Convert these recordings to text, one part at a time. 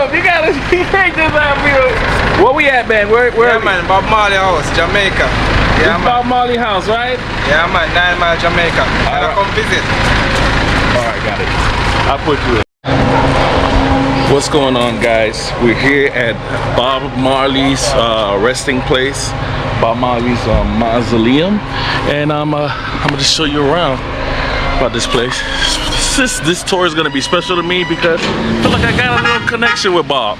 up. You gotta make this happen. Where we at, man? Where yeah, man, Bob Marley house, Jamaica. Yeah, Bob Marley house, right? Yeah, man, 9 Mile Jamaica. Can I come visit? Alright, got it. I'll put you in. What's going on, guys? We're here at Bob Marley's resting place, Bob Marley's mausoleum, and I'm gonna just show you around about this place. This tour is gonna be special to me because I feel like I got a little connection with Bob.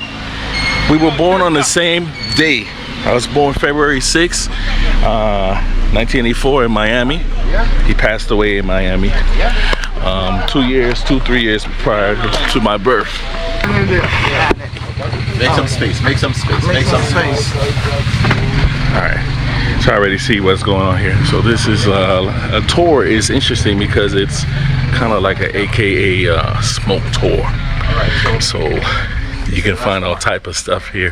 We were born on the same day. I was born February 6th, 1984 in Miami. He passed away in Miami 3 years prior to my birth. Make some space, make some space, make some space. Alright, so I already see what's going on here. So this is a tour is interesting because it's kind of like an AKA smoke tour. So you can find all type of stuff here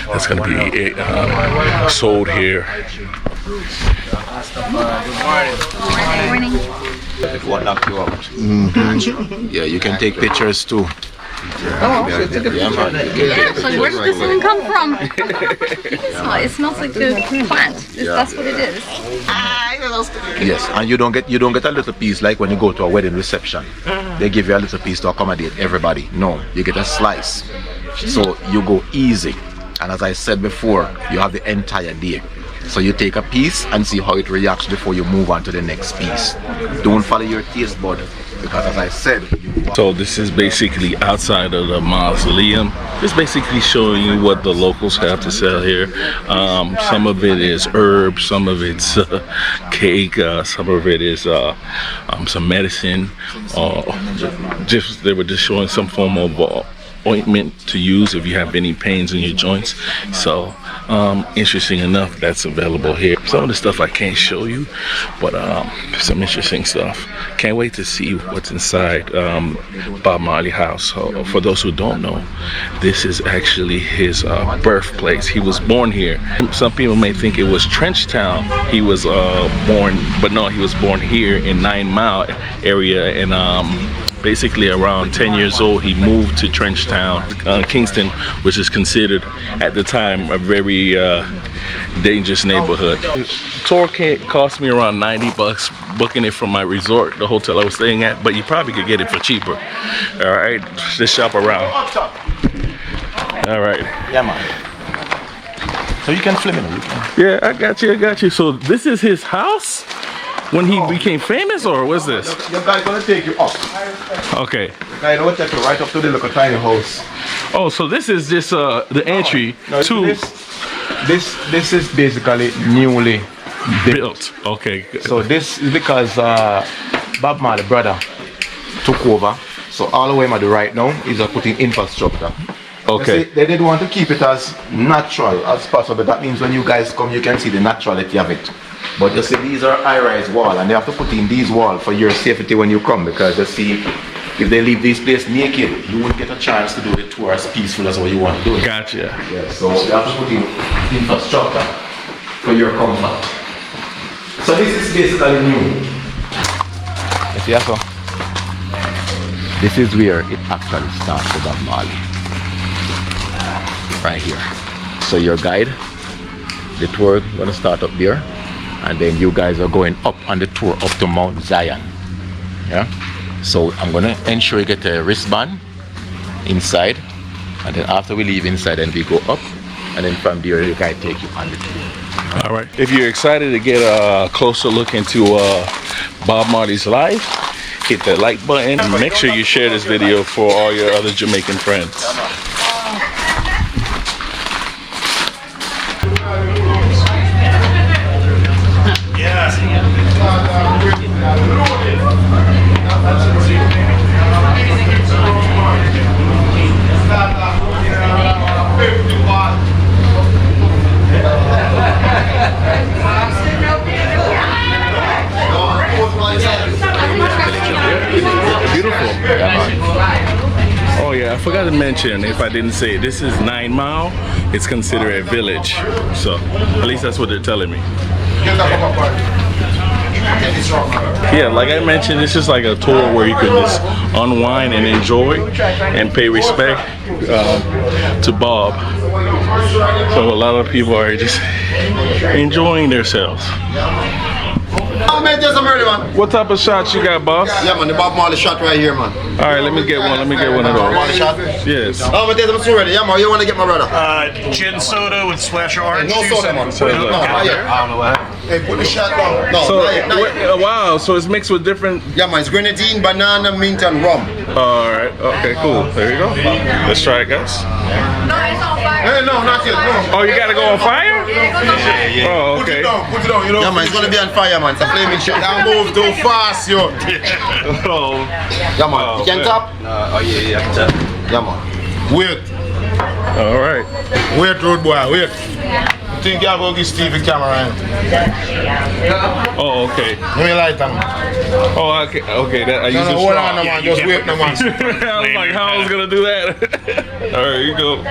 that's going to be sold here. Good morning. If what knocked you out. Yeah, you can take pictures too. Oh, yeah, man. So where did this one come from? It smells like a plant. That's what it is. Yes, and you don't get a little piece like when you go to a wedding reception. They give you a little piece to accommodate everybody. No, you get a slice. So you go easy. And as I said before, you have the entire day. So you take a piece and see how it reacts before you move on to the next piece. Don't follow your taste bud, because as I said, so this is basically outside of the mausoleum. It's basically showing you what the locals have to sell here. Some of it is herbs, some of it's cake, some of it is some medicine. They were just showing some form of ointment to use if you have any pains in your joints. So interesting enough, that's available here. Some of the stuff I can't show you, but some interesting stuff. Can't wait to see what's inside Bob Marley house. So, for those who don't know, this is actually his birthplace. He was born here. Some people may think it was Trenchtown he was born, but no, he was born here in 9 Mile area, and basically around 10 years old he moved to Trenchtown, Kingston, which is considered at the time a very dangerous neighborhood. Tour cost me around 90 bucks booking it from my resort, the hotel I was staying at, but you probably could get it for cheaper. All right, just shop around. All right. yeah, man. So you can film it. Yeah, I got you. So this is his house when he became famous, or what's this? Your guy's gonna take you up. Okay. The guy will take you right up to the little tiny house. Oh, so this is just the entry to this is basically newly built. Okay. So this is because Bob Marley brother took over. So all the way to the right now is putting infrastructure. Okay. They did want to keep it as natural as possible. That means when you guys come, you can see the naturality of it. But you see, these are high-rise walls, and they have to put in these walls for your safety when you come, because you see, if they leave this place naked, you won't get a chance to do the tour as peaceful as what you want to do. Gotcha. Yeah, so you have to put in infrastructure for your comfort. So this is basically new. You see, so this is where it actually starts with Bob Marley. Right here. So your guide, the tour is going to start up there, and then you guys are going up on the tour up to Mount Zion. Yeah. So I'm going to ensure you get a wristband inside, and then after we leave inside, then we go up, and then from there the guy take you on the tour. All right. If you're excited to get a closer look into Bob Marley's life, hit that like button and make sure you share this video for all your other Jamaican friends. Oh yeah, I forgot to mention, if I didn't say it, this is 9 Mile. It's considered a village, so at least that's what they're telling me. Yeah, like I mentioned, this is like a tour where you can just unwind and enjoy and pay respect to Bob. So a lot of people are just enjoying themselves. Oh man, there's some early man. What type of shots you got, boss? Yeah man, the Bob Marley shot right here man. All right, let me get one. Let me get one of those. Marley shot? Yes. Oh man, there's some ready. Yeah man, you want to get my brother? Gin soda with splash of orange No juice. soda man. So, look. I don't know what happened. Hey, put the shot down. No, So, not yet, not yet. wow, so it's mixed with different. Yeah man, it's grenadine, banana, mint and rum. All right, okay, cool. There you go. Let's try it, guys. Hey, no, not yet. No. Oh, you gotta go on fire? Oh, Put it okay. down, put it down. You know. Yeah man, it's gonna be on fire man. It's a flaming shit. Don't move too fast, yo. Oh, Yeah man, you can tap? Oh yeah, yeah. Yeah man. Wait, all right. wait, road boy, wait. I think you're going to give Steve the camera in. Oh, okay. Let me light him. Oh, okay. Okay, that I use No, this hold straw. on, no, man. Just wait, no, man. I was like, how I was gonna do that? All right, you go.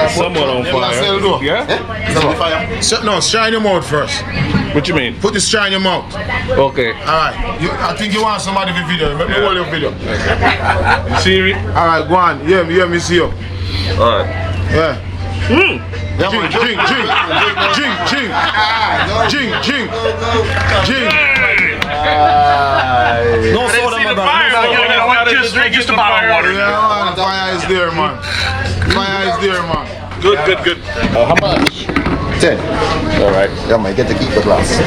Somewhat on fire. Yeah? No, straw in your mouth first. What you mean? Put the straw in your mouth. Okay. Alright. I think you want somebody to video. Let me hold your video. You see me? Alright, go on. Yeah, me see you. All right. Yeah. Drink, drink, drink. Drink, drink. Drink, drink. Drink. No soda, my brother. Just a bottle of water. Yeah, man. Fire is there, man. Fire is there, man. Good. How much? 10. All right. Yeah, man. Get to keep the glass.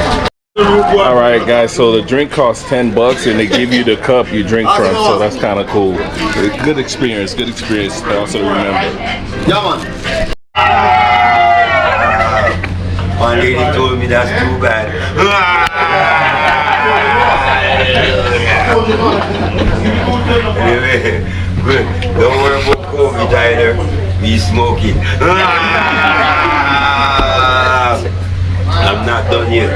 All right, guys. So the drink costs $10, and they give you the cup you drink from. So that's kind of cool. Good experience. Good experience. Also to remember. Yeah, man. One lady told me that's too bad. Anyway, good. Don't worry about COVID either. We smoking. I'm not done yet.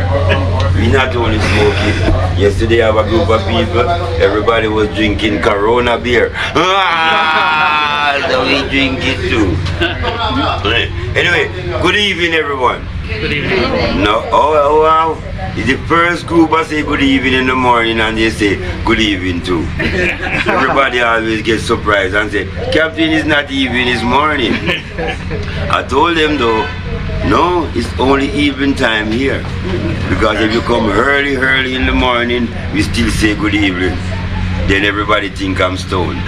We not only smoking. Yesterday I have a group of people. Everybody was drinking Corona beer. So we drink it too. Anyway, good evening everyone. Good evening. No, oh wow. It's the first group I say good evening in the morning and they say good evening too. Everybody always gets surprised and say, Captain, it's not evening, it's morning. I told them though, no, it's only evening time here. Because if you come early in the morning, we still say good evening. Then everybody think I'm stoned.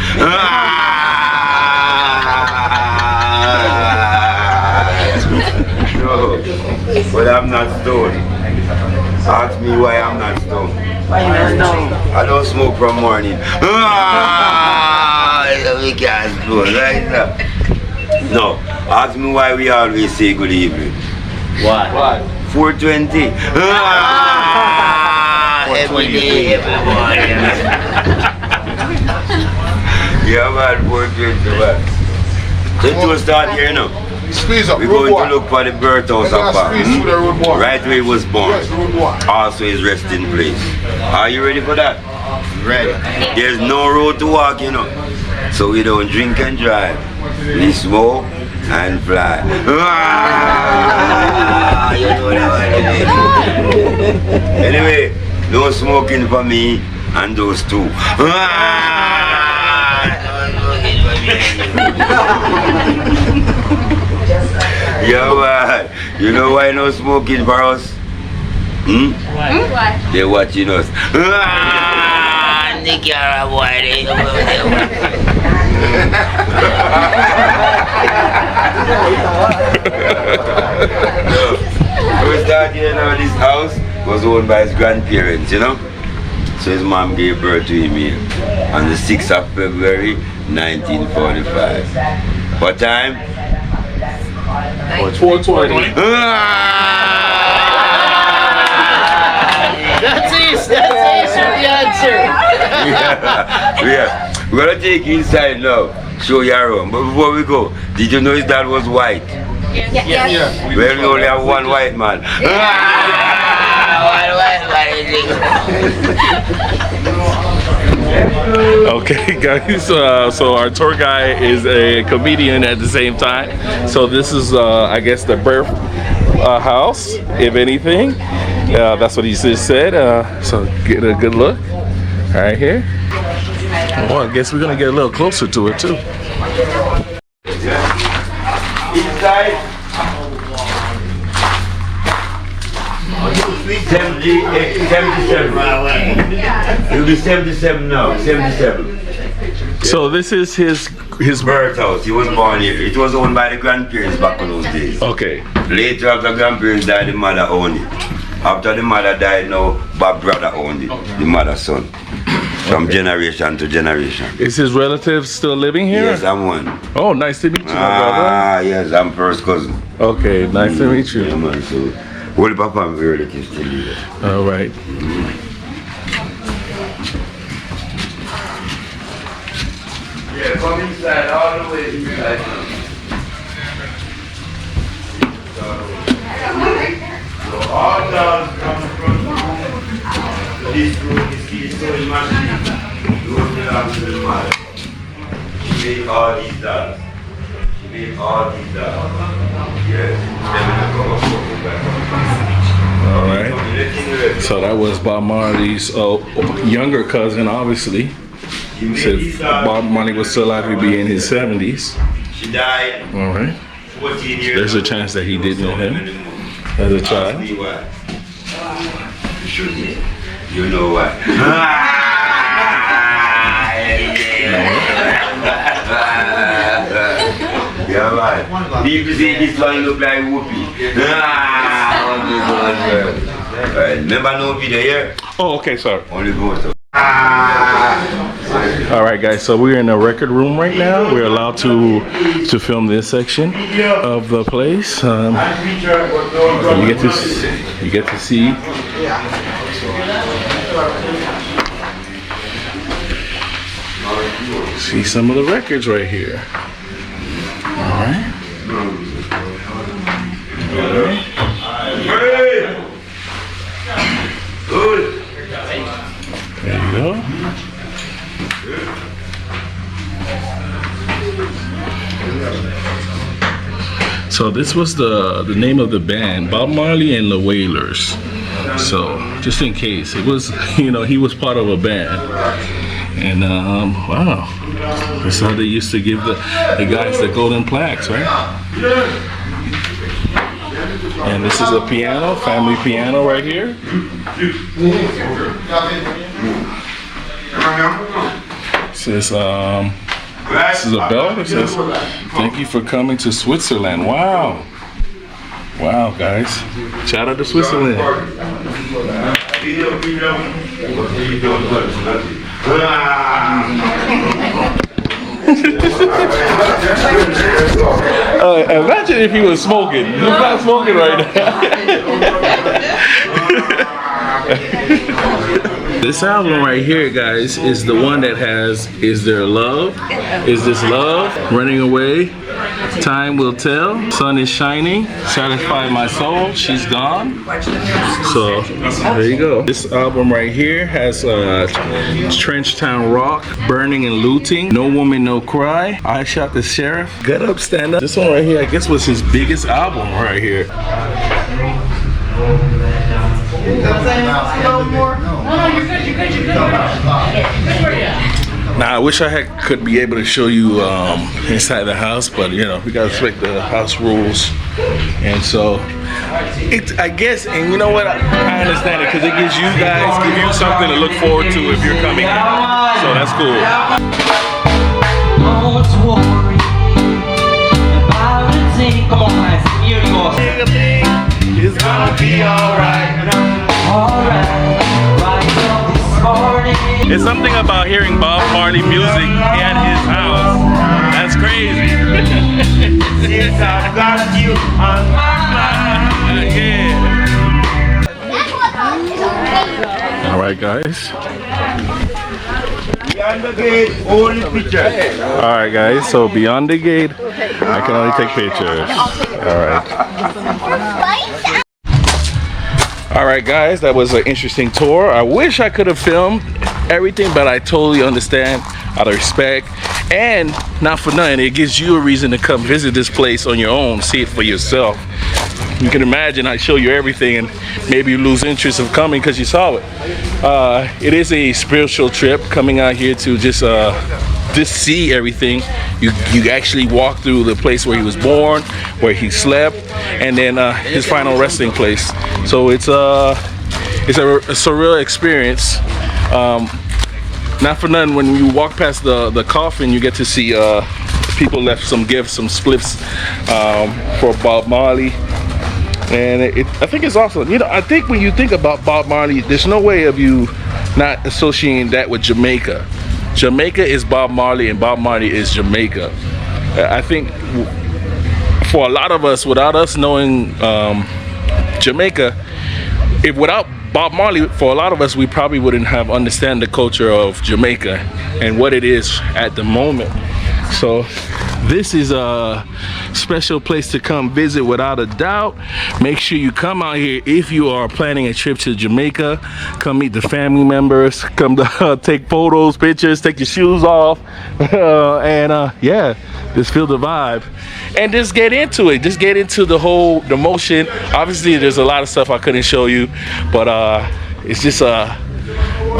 No, but I'm not stoned. Ask me why I'm not stoned. Why you not stoned? I don't smoke from morning. We can't smoke like that. No, ask me why we always say good evening. Why? 420. Every day, every morning. Yeah, man, 420, man. Let's do a start here now. Squeeze up. We're going to look for the birthhouse of Bob. Right where he was born. Also his resting place. Are you ready for that? Ready. There's no road to walk, you know. So we don't drink and drive. We smoke and fly. You know that. Anyway, no smoking for me and those two. Yeah, man. You know why no smoking for us? Why? They're watching us. The camera boy, we started here now, this house was owned by his grandparents, you know? So his mom gave birth to him here on the 6th of February, 1945. What time? 420. That's the answer. Yeah. We're gonna take you inside now, show you around. But before we go, did you know his dad was white? Yeah. Well, we only have one white man. One white man. Okay, guys. So our tour guide is a comedian at the same time. So this is, I guess, the birth house, if anything. That's what he just said. So get a good look right here. Well, I guess we're gonna get a little closer to it too. Inside. 77. He'll be 77 now. 77. So this is his Birth house. He was born here. It was owned by the grandparents back in those days. Okay. Later, after grandparents died, the mother owned it. After the mother died, now Bob brother owned it. The mother's son. From generation to generation. Is his relative still living here? Yes, I'm one. Oh, nice to meet you, my brother. Yes, I'm first cousin. Okay, nice to meet you. Yeah, man, so, well, Papa and relatives still here. All right. Yeah, come inside, all the way inside. So all dogs come from this room. Is so imaginative. Those belong to the mother. She made all these dogs. She made all these dogs. Yes. All right. So that was Bob Marley's younger cousin, obviously. He said Bob Marley was still alive, he'd be in his 70s. She died. All right. 14 years. There's a chance that he did know him as a child. You should be. You know what? Yeah, right. People say this one look like Whoopi. Remember no video here? Oh, okay, sorry. Only go to. All right, guys. So we're in the record room right now. We're allowed to film this section of the place. You get to see. See some of the records right here. All right. Good. There you go. So this was the name of the band, Bob Marley and the Wailers. So just in case, it was, he was part of a band. And wow, that's how they used to give the guys the golden plaques, right? And this is a piano, family piano right here. This is a bell that says, "Thank you for coming to Switzerland." Wow. Wow, guys. Shout out to Switzerland. Imagine if he was smoking. He's not smoking right now. This album right here, guys, is the one that has Is There Love? Is This Love? Running Away? Time Will Tell? Sun Is Shining? Satisfy My Soul? She's Gone? So, there you go. This album right here has Trench Town Rock, Burning and Looting, No Woman No Cry, I Shot the Sheriff, Get Up, Stand Up. This one right here, I guess, was his biggest album right here. Now I wish I could be able to show you inside the house, but we gotta respect the house rules, and so I guess, and you know what, I understand it because it gives you something to look forward to if you're coming here. So that's cool. Don't worry about a thing. Come on, guys. Here we go. It's gonna be alright. Alright. Right on this morning. It's something about hearing Bob Marley music at his house. That's crazy. Since I've got you on my mind. Yeah. All right, guys. Beyond the gate, only pictures. All right, guys. So beyond the gate, I can only take pictures. All right. All right, guys. That was an interesting tour. I wish I could have filmed everything, but I totally understand out of respect, and not for nothing, it gives you a reason to come visit this place on your own, see it for yourself. You can imagine I show you everything and maybe you lose interest of coming because you saw it. It is a spiritual trip coming out here to just see everything. You actually walk through the place where he was born, where he slept, and then his final resting place. So it's a surreal experience. Not for nothing, when you walk past the coffin, you get to see people left some gifts, some spliffs for Bob Marley. And I think it's awesome. You know, I think when you think about Bob Marley, there's no way of you not associating that with Jamaica. Jamaica is Bob Marley and Bob Marley is Jamaica. I think for a lot of us, without us knowing Jamaica, if without Bob Marley, for a lot of us, we probably wouldn't have understand the culture of Jamaica and what it is at the moment. So this is a special place to come visit without a doubt. Make sure you come out here if you are planning a trip to Jamaica. Come meet the family members, come to take photos, pictures, take your shoes off, and yeah, just feel the vibe and just get into it. Just get into the motion. Obviously there's a lot of stuff I couldn't show you, but it's just a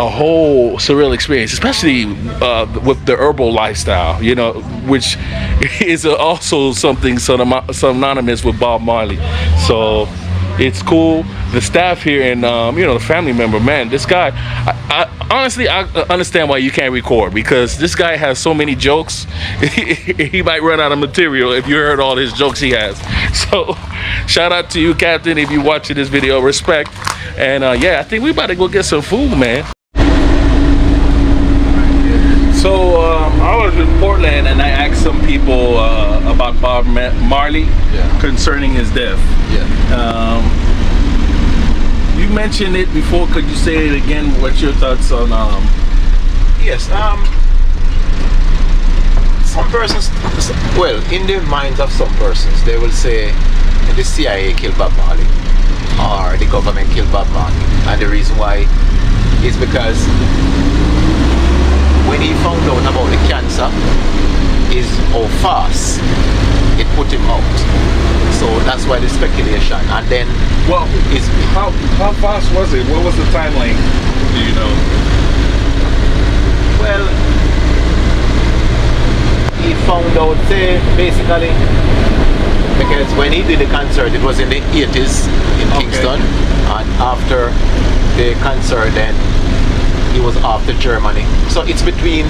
whole surreal experience, especially with the herbal lifestyle, you know, which is also something synonymous with Bob Marley. So it's cool. The staff here and you know, the family member, man, this guy, I honestly, I understand why you can't record, because this guy has so many jokes. He might run out of material if you heard all his jokes he has. So shout out to you, Captain, if you're watching this video. Respect. And yeah, I think we about to go get some food, man. So I was in Portland and I asked some people about Bob Marley concerning his death. You mentioned it before. Could you say it again? What's your thoughts on? Yes. Some persons, well, in the minds of some persons, they will say the CIA killed Bob Marley or the government killed Bob Marley, and the reason why is because when he found out about the cancer, is how fast it put him out. So that's why the speculation. And then, well, how fast was it? What was the timeline? Do you know? Well, he found out basically because when he did the concert, it was in the 80s in Kingston, and after the concert, then he was off to Germany. So it's between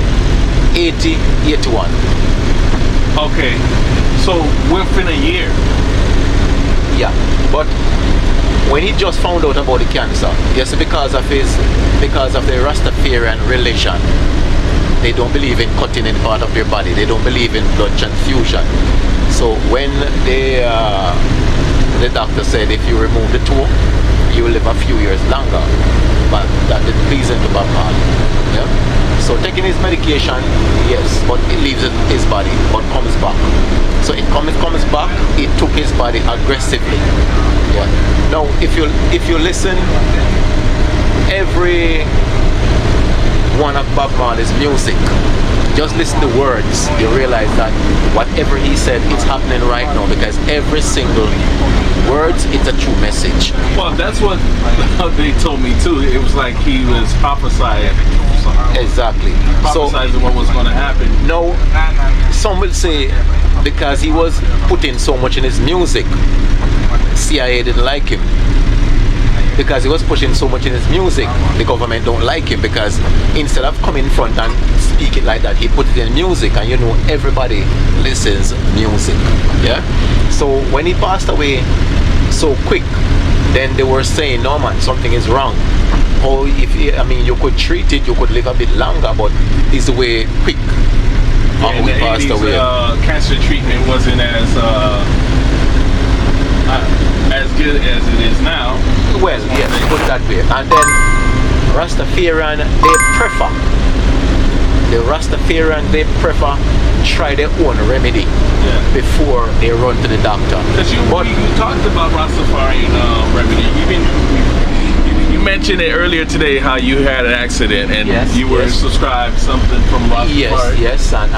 80, 81. Okay, so within a year. Yeah, but when he just found out about the cancer, yes, because of the Rastafarian religion, they don't believe in cutting any part of their body. They don't believe in blood transfusion. So when the doctor said if you remove the toe, you will live a few years longer, but that didn't please him to Bob Marley. Yeah. So taking his medication, yes, but it leaves his body, but comes back. So it comes back. It took his body aggressively. Yeah. Now, if you listen, every one of Bob Marley's music, just listen to words, you realize that whatever he said is happening right now, because every single words, it's a true message. Well, that's what they told me too. It was like he was prophesying. Exactly. Prophesizing what was going to happen. No, some will say because he was putting so much in his music, CIA didn't like him. Because he was pushing so much in his music, the government don't like him, because instead of coming in front and speak it like that, he put it in music, and you know everybody listens music. Yeah. So when he passed away so quick, then they were saying, no man, something is wrong. Or you could treat it, you could live a bit longer, but it's the way quick. Yeah, in the 80s, cancer treatment wasn't as good as it is now. Well, yes, put it that way. And then Rastafarian, they prefer try their own remedy before they run to the doctor. Because you talked about Rastafarian remedy. You mentioned it earlier today how you had an accident and Yes, you were yes. subscribed something from Rastafari. Yes, and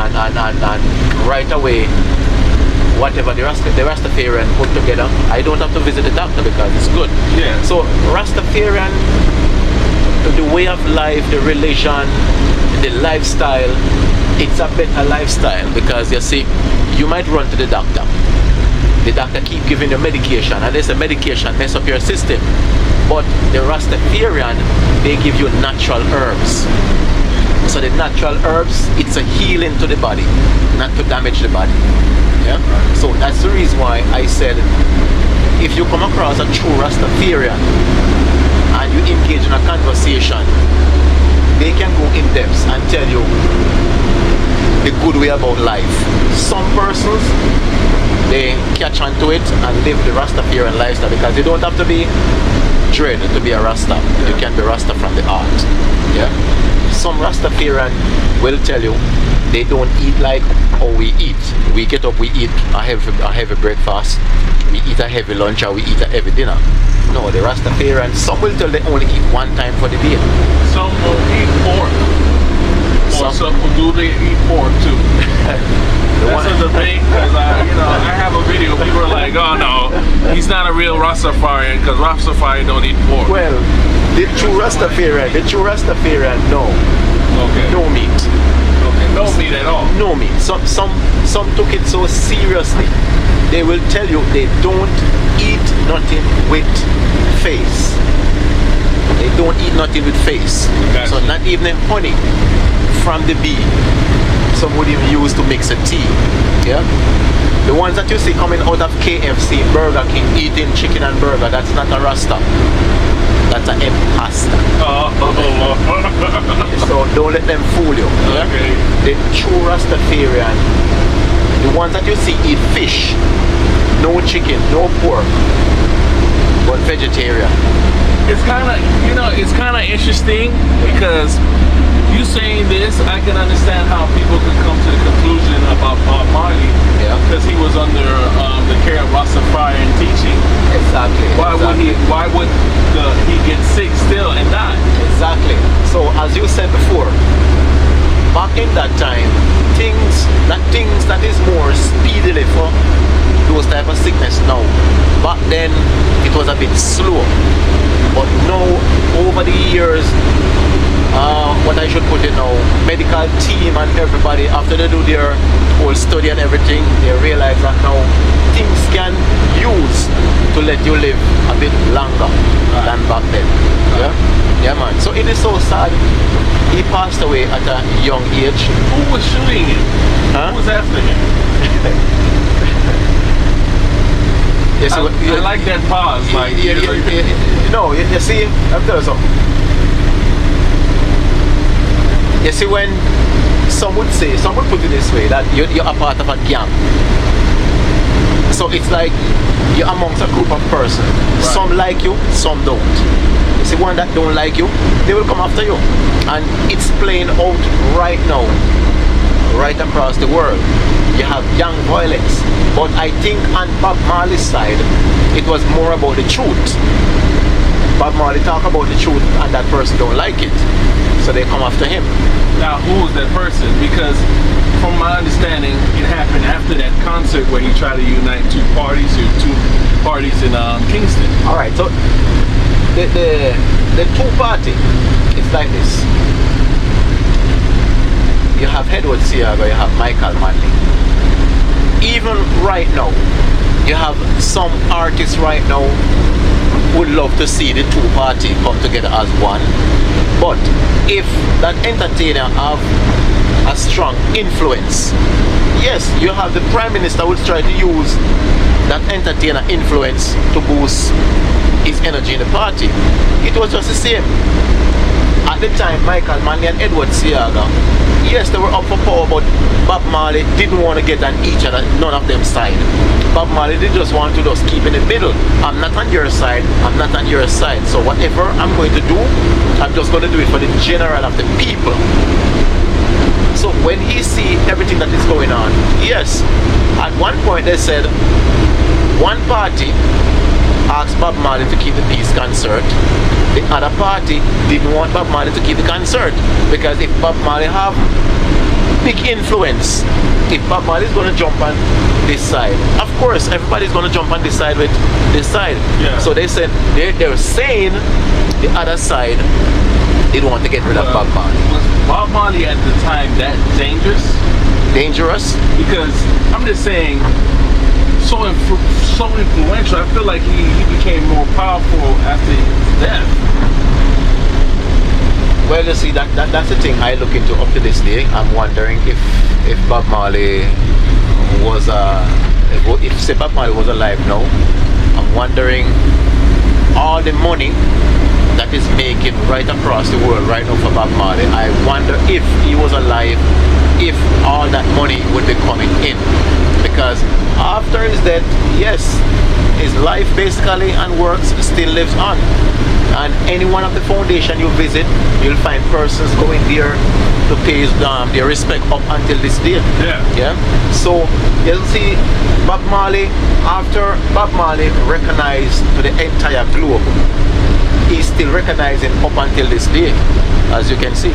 right away, whatever the Rastafarian put together, I don't have to visit the doctor because it's good. Yeah. So Rastafarian, the way of life, the religion, the lifestyle, it's a better lifestyle because you see, you might run to the doctor. The doctor keep giving you medication, and there's a medication mess up your system. But the Rastafarian, they give you natural herbs. So the natural herbs, it's a healing to the body, not to damage the body. Yeah. So that's the reason why I said, if you come across a true Rastafarian and you engage in a conversation, they can go in depth and tell you the good way about life. Some persons, they catch on to it and live the Rastafarian lifestyle because you don't have to be dread to be a Rasta. You can be Rasta from the heart. Yeah. Some Rastafarian will tell you they don't eat like how we eat. We get up, we eat a heavy breakfast, we eat a heavy lunch, or we eat a heavy dinner. No, the Rastafarian, some will tell they only eat one time for the day. Some will eat pork. Or some do they eat pork too? That's the thing, because I have a video. People are like, "Oh no, he's not a real Rastafarian because Rastafari don't eat pork." Well, the true Rastafarian, no, okay, no meat. Okay, no meat at all. No meat. Some took it so seriously. They will tell you they don't eat nothing with face. They don't eat nothing with face. Gotcha. So not even honey from the bee. Some would even use to mix a tea. Yeah. The ones that you see coming out of KFC, Burger King, eating chicken and burger, that's not a Rasta. That's an imposter. So don't let them fool you. Yeah? Okay. The true Rastafarian, the ones that you see eat fish, no chicken, no pork, but vegetarian. It's kind of interesting because you saying this, I can understand how people could come to the conclusion about Bob Marley. Yeah. Because he was under the care of Rastafarian teaching. Exactly. Why would he get sick still and die? Exactly. So as you said before, back in that time, things that is more speedily for those type of sickness now. Back then it was a bit slow. But now over the years, what I should put it now, medical team and everybody, after they do their whole study and everything, they realize that now things can use to let you live a bit longer than back then. Yeah man. So it is so sad. He passed away at a young age. Who was shooting him? Huh? Who was after him? Yes, I like that pause. Like, you see, I'll tell you something. You see, when some would put it this way, that you're a part of a gang. So it's like you're amongst a group of persons. Right. Some like you, some don't. You see, one that don't like you, they will come after you. And it's playing out right now, right across the world. You have gang violence. But I think on Bob Marley's side, it was more about the truth. Bob Marley talk about the truth and that person don't like it. So they come after him. Now, who is that person? Because from my understanding, it happened after that concert where he tried to unite two parties in Kingston. All right, so the two party, it's like this. You have Edward Seaga, you have Michael Manley. Even right now, you have some artists right now would love to see the two parties come together as one. But if that entertainer have a strong influence, yes, you have the Prime Minister would try to use that entertainer influence to boost his energy in the party. It was just the same. At the time, Michael Manley and Edward Seaga, yes, they were up for power, but Bob Marley didn't want to get on each other, none of them side. Bob Marley did just want to just keep in the middle. I'm not on your side, I'm not on your side. So whatever I'm going to do, I'm just going to do it for the general of the people. So when he see everything that is going on, yes, at one point they said, one party asked Bob Marley to keep the peace concert, the other party didn't want Bob Marley to keep the concert, because if Bob Marley have big influence, if Bob Marley is going to jump on this side, of course everybody's going to jump on this side with this side. Yeah. So they said they're saying the other side didn't want to get rid of Bob Marley. Was Bob Marley at the time that dangerous? Dangerous? Because I'm just saying, so influential. I feel like he became more powerful after his death. Well, you see, that's the thing I look into up to this day. I'm wondering if Bob Marley was if say Bob Marley was alive now, I'm wondering all the money that is making right across the world right now for Bob Marley. I wonder if he was alive, if all that money would be coming in, because after his death, yes, his life basically and works still lives on. And any one of the foundation you visit, you'll find persons going there to pay their respect up until this day. Yeah. So you'll see Bob Marley, after Bob Marley recognized to the entire globe, he's still recognizing up until this day, as you can see.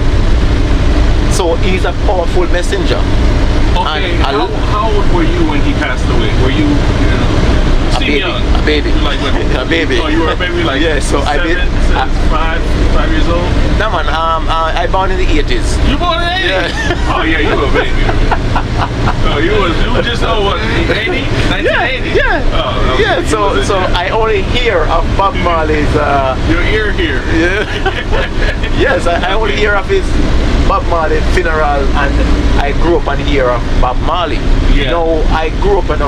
So he's a powerful messenger. Okay, how old were you when he passed away? Were you young? A baby. Like when, a baby. Oh, you were a baby, like yeah, so seven, I did. 5 years old? No man, I born in the 80s. You born in the 80s? Yeah. Oh yeah, you were a baby. Oh, you were just, what, 80? 1980? Yeah. Oh, okay. Yeah, so I only hear of Bob Marley's your ear here. Yeah. Yes, I only hear of his Bob Marley funeral, and I grew up and hear of Bob Marley. Yeah. You know, I grew up and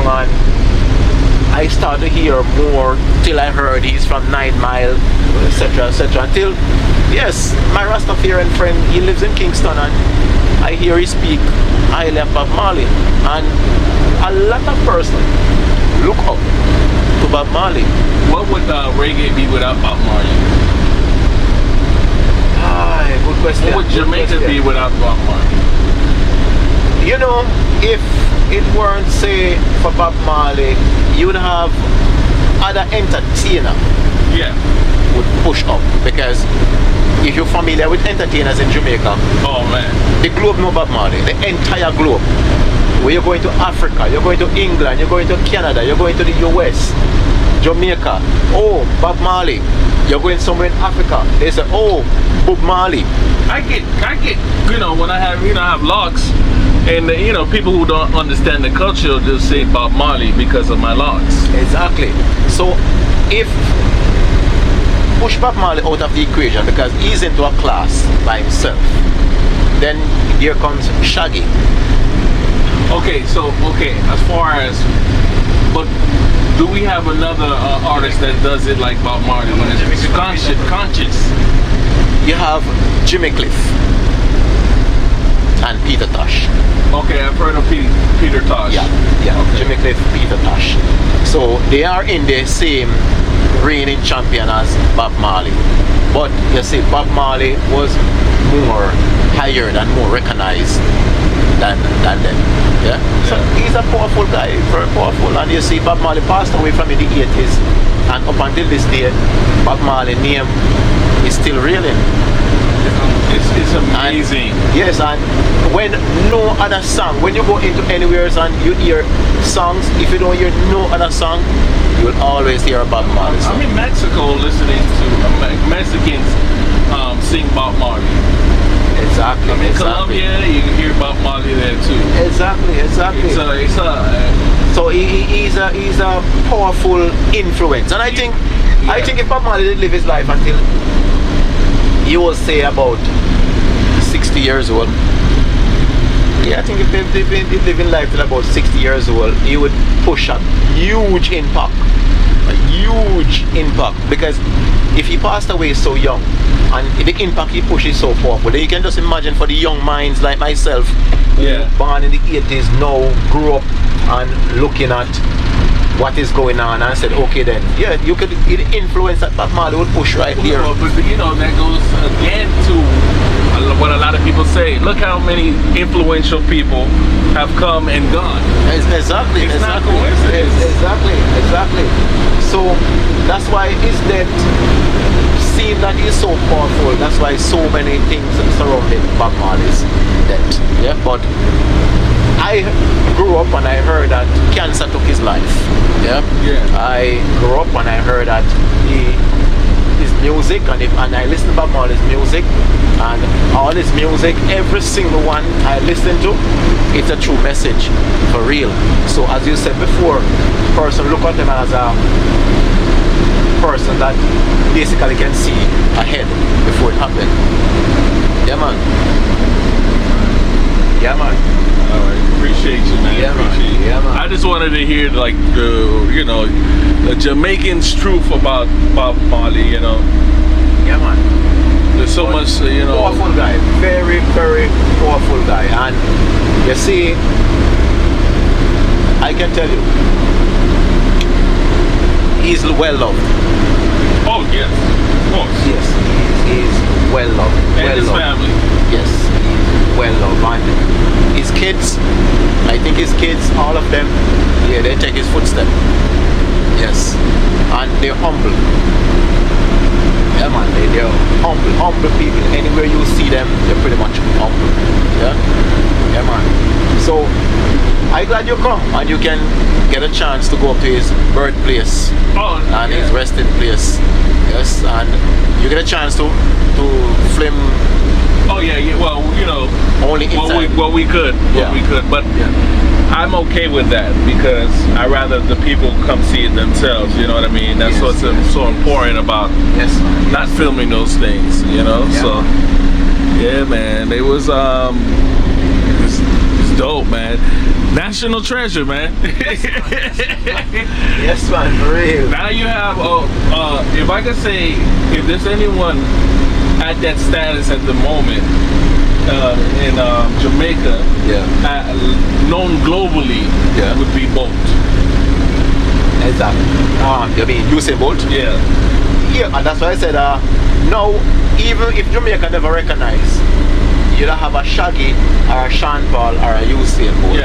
I started to hear more till I heard he's from 9 Mile, etc., until, yes, my Rastafarian friend, he lives in Kingston, and I hear he speak highly of Bob Marley, and a lot of persons look up to Bob Marley. What would reggae be without Bob Marley? Good question. What would Jamaica be without Bob Marley? You know, if it weren't, say, for Bob Marley, you would have other entertainer would push up, because if you're familiar with entertainers in Jamaica, oh man, the globe know Bob Marley, the entire globe. Where you're going to Africa, you're going to England, you're going to Canada, you're going to the US, Jamaica, oh, Bob Marley. You're going somewhere in Africa, they say, oh, Bob Marley. I get, you know, when I have locks, and people who don't understand the culture just say Bob Marley because of my locks. Exactly. So if push Bob Marley out of the equation because he's into a class by himself, then here comes Shaggy. Okay, as far as, but do we have another artist that does it like Bob Marley when it's conscious? You have Jimmy Cliff and Peter Tosh. Okay, I've heard of Peter Tosh. Yeah, okay. Jimmy Cliff, Peter Tosh. So they are in the same reigning champion as Bob Marley. But you see, Bob Marley was more hired and more recognized than them. Yeah? So he's a powerful guy, very powerful. And you see, Bob Marley passed away from in the 80s, and up until this day, Bob Marley's name is still reeling. It's amazing. And, yes, and when no other song, when you go into anywhere and you hear songs, if you don't hear no other song, you will always hear Bob Marley song. I'm in Mexico listening to Mexicans sing Bob Marley. Exactly. I'm in Colombia, you can hear Bob Marley there too. Exactly. So he's a powerful influence, and I think if Bob Marley did live his life until he was, say, about 60 years old, I think if he lived in life till about 60 years old, he would push a huge impact, because if he passed away so young, and the impact he pushes so powerful, then you can just imagine for the young minds like myself, born in the 80s, now grew up and looking at what is going on, and said, okay then, you could, the influence that Bob Marley would push right here. Well, but that goes again to what a lot of people say. Look how many influential people have come and gone. Exactly. It's not coincidence. Exactly. So that's why his death feel that he's so powerful. That's why so many things surrounding Bob Marley's death. Yeah, but I grew up and I heard that cancer took his life. Yeah. I grew up and I heard that his music and I listened to Bob Marley's music and all his music, every single one I listen to, it's a true message for real. So as you said before, person look at him as a person that basically can see ahead before it happened. Yeah man. Yeah man. Alright, appreciate you, man. Yeah, appreciate you. Yeah, man. I just wanted to hear like the Jamaican's truth about Bob Marley, you know. Yeah man. There's so much, powerful guy, very, very powerful guy. And you see, I can tell you, he's well loved. Oh yes, of course. Yes, he's well loved. And well his loved. family. Yes, he's well loved. And his kids, I think his kids, all of them, yeah, they take his footsteps. Yes, and they're humble. Yeah man, they're humble people. Anywhere you see them, they're pretty much humble. Yeah? Yeah man. So I'm glad you come and you can get a chance to go up to his birthplace and his resting place. Yes, and you get a chance to film. Oh yeah, well, only inside. what we could, but I'm okay with that because I rather the people come see it themselves. You know what I mean? That's what's so important about not filming those things. You know, so yeah, man, it was it's dope, man. National treasure, man. Yes, man, for real. Now you have, if I could say, if there's anyone at that status at the moment in Jamaica, known globally, would be Bolt. Exactly. You mean Usain Bolt? Yeah. Yeah, and that's why I said, no, even if Jamaica never recognize, you don't have a Shaggy or a Sean Paul or a Usain Bolt.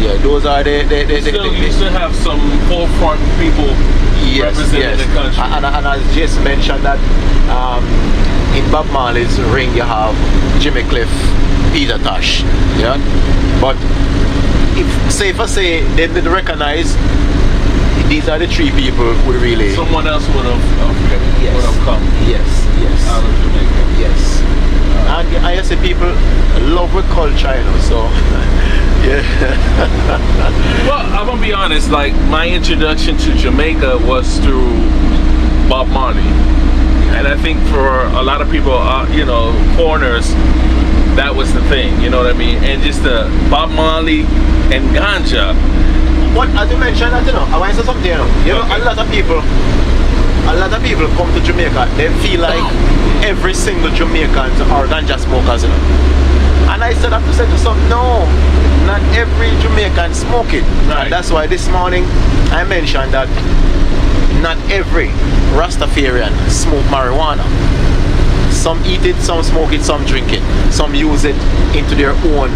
Yeah, those are the you still have some forefront people representing the country. And as Jason mentioned that in Bob Marley's ring you have Jimmy Cliff, Peter Tosh. Yeah. But if say they didn't recognize, these are the three people who really someone else would have come. Yes. Out of Jamaica. Yes. And I say people love with culture, so yeah. Well, I'm gonna be honest, like my introduction to Jamaica was through Bob Marley. And I think for a lot of people, foreigners, that was the thing, you know what I mean? And just the Bob Marley and ganja. But as you mentioned that, I want to say something, a lot of people come to Jamaica, they feel like every single Jamaicans are ganja smokers, And I said, I have to say to some, no, not every Jamaican smoke it. Right. And that's why this morning I mentioned that not every Rastafarian smoke marijuana. Some eat it, some smoke it, some drink it. Some use it into their own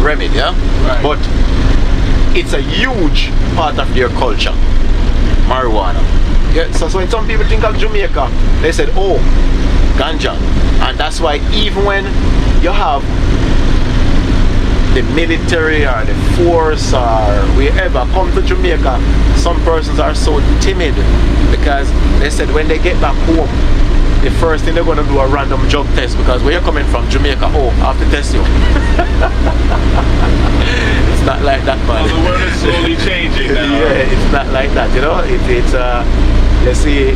remedy, Right. But it's a huge part of their culture, marijuana. Yeah, so when some people think of Jamaica, they said, oh, ganja. And that's why even when you have the military or the force or wherever come to Jamaica, some persons are so timid because they said when they get back home, the first thing they're going to do a random drug test because where you're coming from, Jamaica, I have to test you. It's not like that, man. Well, the world is slowly changing now. Yeah, it's not like that, It's you see,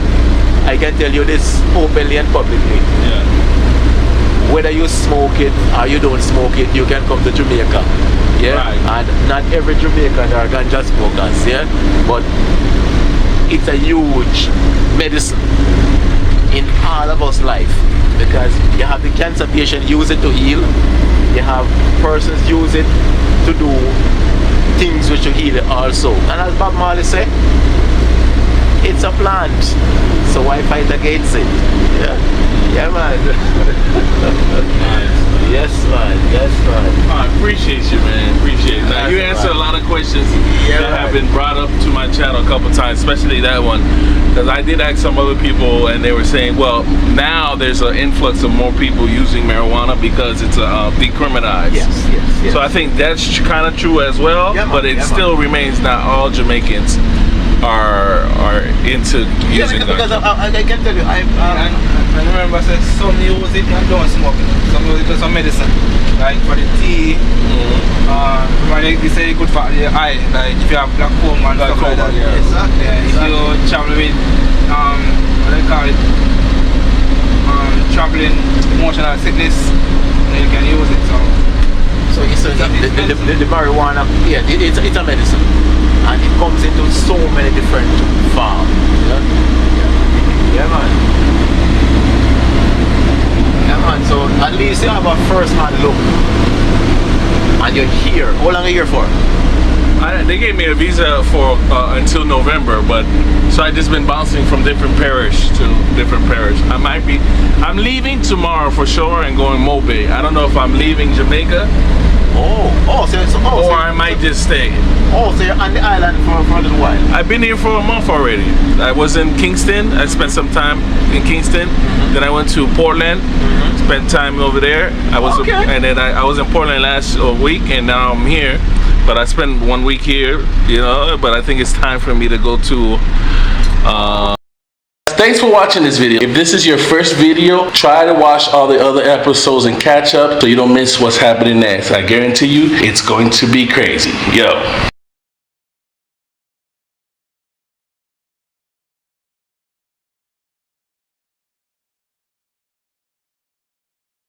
I can tell you this openly and publicly. Yeah. Whether you smoke it or you don't smoke it, you can come to Jamaica. Yeah. Right. And not every Jamaican are ganja smokers, yeah. But it's a huge medicine in all of us life because you have the cancer patient use it to heal. You have persons use it to do things which will heal it also. And as Bob Marley said, it's a plant, so why fight against it? Yeah. Yeah, man. Yes, man. Yes, man. I appreciate you, man. Appreciate it. Now, you answered a lot of questions that have been brought up to my channel a couple times, especially that one. Because I did ask some other people, and they were saying, well, now there's an influx of more people using marijuana because it's decriminalized. Yes. So I think that's kind of true as well, but it still remains not all Jamaicans are into using because I can tell you, I remember say some use it and don't smoke it. Some use it for some medicine, like for the tea. They say good for the eye, like if you have glaucoma and stuff like that. Exactly. Yeah, if you travel with what they call it, traveling emotional sickness, then you can use it. So the marijuana, yeah, it's a medicine, and it comes into so many different forms. Yeah, man. Yeah, man. So at least you have a first-hand look, and you're here. How long are you here for? They gave me a visa for until November, but so I just been bouncing from different parish to different parish. I'm leaving tomorrow for sure and going Mobe. I don't know if I'm leaving Jamaica. So I might just stay. Oh, so you're on the island for a little while. I've been here for a month already. I was in Kingston. I spent some time in Kingston. Then I went to Portland. Spent time over there. And then I was in Portland last week, and now I'm here. But I spent 1 week here, you know. But I think it's time for me to go to. Thanks for watching this video. If this is your first video, try to watch all the other episodes and catch up so you don't miss what's happening next. I guarantee you, it's going to be crazy. Yo.